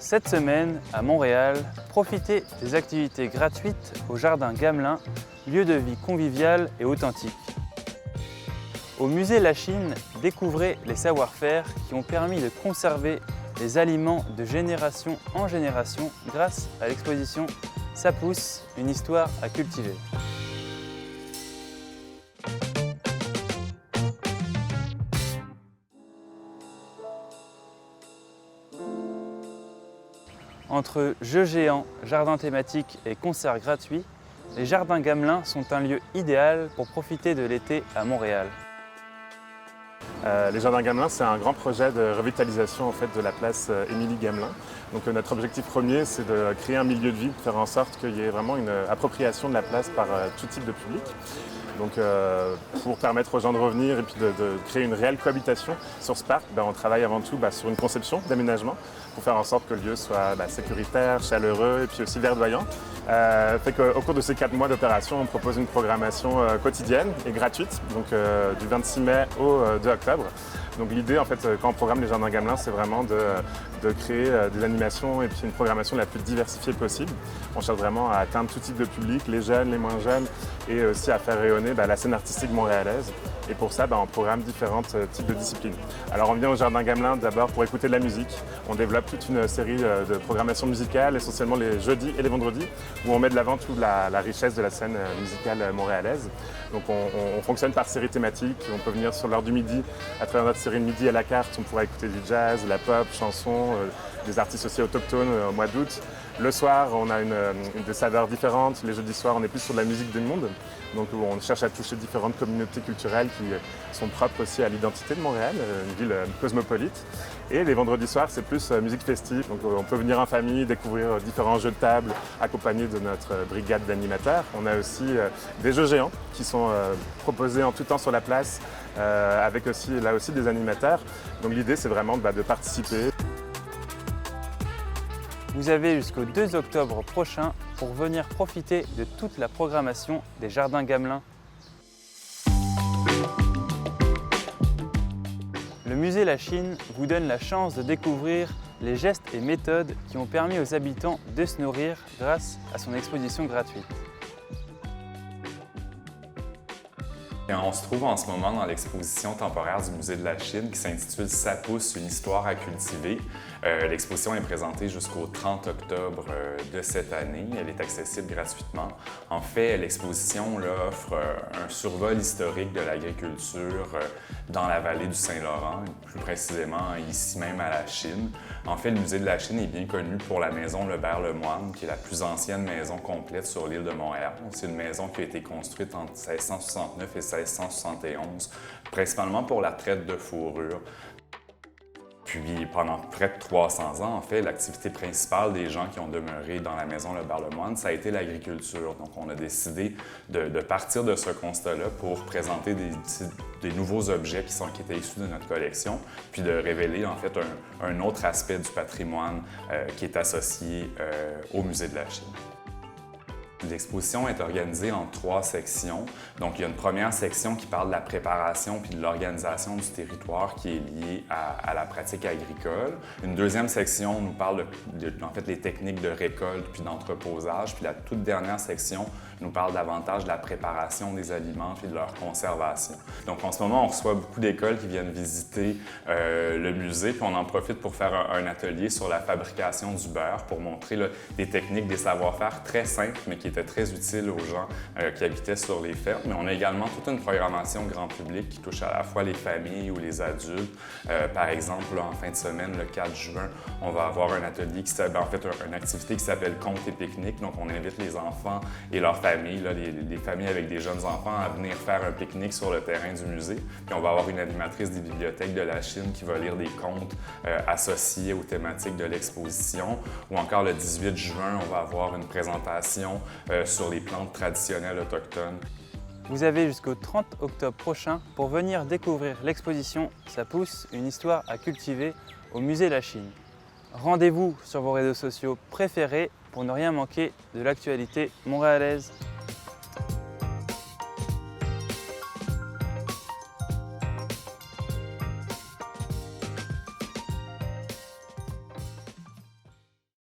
Cette semaine, à Montréal, profitez des activités gratuites au Jardin Gamelin, lieu de vie convivial et authentique. Au musée Lachine, découvrez les savoir-faire qui ont permis de conserver les aliments de génération en génération grâce à l'exposition Ça pousse, une histoire à cultiver. Entre jeux géants, jardins thématiques et concerts gratuits, les Jardins Gamelin sont un lieu idéal pour profiter de l'été à Montréal. Les Jardins Gamelin, c'est un grand projet de revitalisation en fait, de la place Émilie Gamelin. Donc, notre objectif premier, c'est de créer un milieu de vie, de faire en sorte qu'il y ait vraiment une appropriation de la place par tout type de public. Donc, pour permettre aux gens de revenir et puis de créer une réelle cohabitation sur ce parc, on travaille avant tout sur une conception d'aménagement pour faire en sorte que le lieu soit sécuritaire, chaleureux et puis aussi verdoyant. Au cours de ces 4 mois d'opération, on propose une programmation quotidienne et gratuite, donc du 26 mai au 2 octobre. Donc l'idée, en fait, quand on programme les Jardins Gamelin, c'est vraiment de créer des animations et puis une programmation la plus diversifiée possible. On cherche vraiment à atteindre tout type de public, les jeunes, les moins jeunes, et aussi à faire rayonner la scène artistique montréalaise. Et pour ça, on programme différents types de disciplines. Alors on vient au Jardin Gamelin d'abord pour écouter de la musique. On développe toute une série de programmations musicales, essentiellement les jeudis et les vendredis, où on met de l'avant toute la richesse de la scène musicale montréalaise. Donc on fonctionne par séries thématiques. On peut venir sur l'heure du midi, à travers notre série de midi à la carte, on pourra écouter du jazz, de la pop, chansons, des artistes aussi autochtones au mois d'août. Le soir, on a des saveurs différentes. Les jeudis soirs, on est plus sur de la musique du monde. Donc on cherche à toucher différentes communautés culturelles qui sont propres aussi à l'identité de Montréal, une ville cosmopolite. Et les vendredis soirs, c'est plus musique festive. Donc on peut venir en famille, découvrir différents jeux de table, accompagnés de notre brigade d'animateurs. On a aussi des jeux géants qui sont proposés en tout temps sur la place, avec aussi, là aussi des animateurs. Donc l'idée, c'est vraiment de participer. Vous avez jusqu'au 2 octobre prochain pour venir profiter de toute la programmation des Jardins Gamelin. Le musée Lachine vous donne la chance de découvrir les gestes et méthodes qui ont permis aux habitants de se nourrir grâce à son exposition gratuite. On se trouve en ce moment dans l'exposition temporaire du musée de Lachine qui s'intitule « Ça pousse, une histoire à cultiver ». L'exposition est présentée jusqu'au 30 octobre de cette année. Elle est accessible gratuitement. En fait, l'exposition offre un survol historique de l'agriculture dans la vallée du Saint-Laurent, plus précisément ici même à Lachine. En fait, le musée de Lachine est bien connu pour la maison Lebert-Lemoine, qui est la plus ancienne maison complète sur l'île de Montréal. C'est une maison qui a été construite entre 1669 et 1671, principalement pour la traite de fourrure. Puis pendant près de 300 ans, en fait, l'activité principale des gens qui ont demeuré dans la maison Lebert-Lemoine, ça a été l'agriculture. Donc on a décidé de partir de ce constat-là pour présenter des nouveaux objets qui étaient issus de notre collection, puis de révéler en fait un autre aspect du patrimoine qui est associé au musée de la Chine. L'exposition est organisée en 3 sections. Donc, il y a une première section qui parle de la préparation puis de l'organisation du territoire qui est liée à la pratique agricole. Une deuxième section nous parle en fait, les techniques de récolte puis d'entreposage. Puis la toute dernière section nous parle davantage de la préparation des aliments puis de leur conservation. Donc, en ce moment, on reçoit beaucoup d'écoles qui viennent visiter le musée, puis on en profite pour faire un atelier sur la fabrication du beurre pour montrer des techniques, des savoir-faire très simples, mais qui étaient très utiles aux gens qui habitaient sur les fermes. Mais on a également toute une programmation grand public qui touche à la fois les familles ou les adultes. Par exemple, en fin de semaine, le 4 juin, on va avoir un atelier qui s'appelle, en fait, une activité qui s'appelle Contes et pique-niques. Donc, on invite les enfants et leurs familles, les familles avec des jeunes enfants, à venir faire un pique-nique sur le terrain du musée. Puis on va avoir une animatrice des bibliothèques de la Chine qui va lire des contes associés aux thématiques de l'exposition. Ou encore le 18 juin, on va avoir une présentation sur les plantes traditionnelles autochtones. Vous avez jusqu'au 30 octobre prochain pour venir découvrir l'exposition Ça pousse, une histoire à cultiver au musée Lachine. Rendez-vous sur vos réseaux sociaux préférés pour ne rien manquer de l'actualité montréalaise.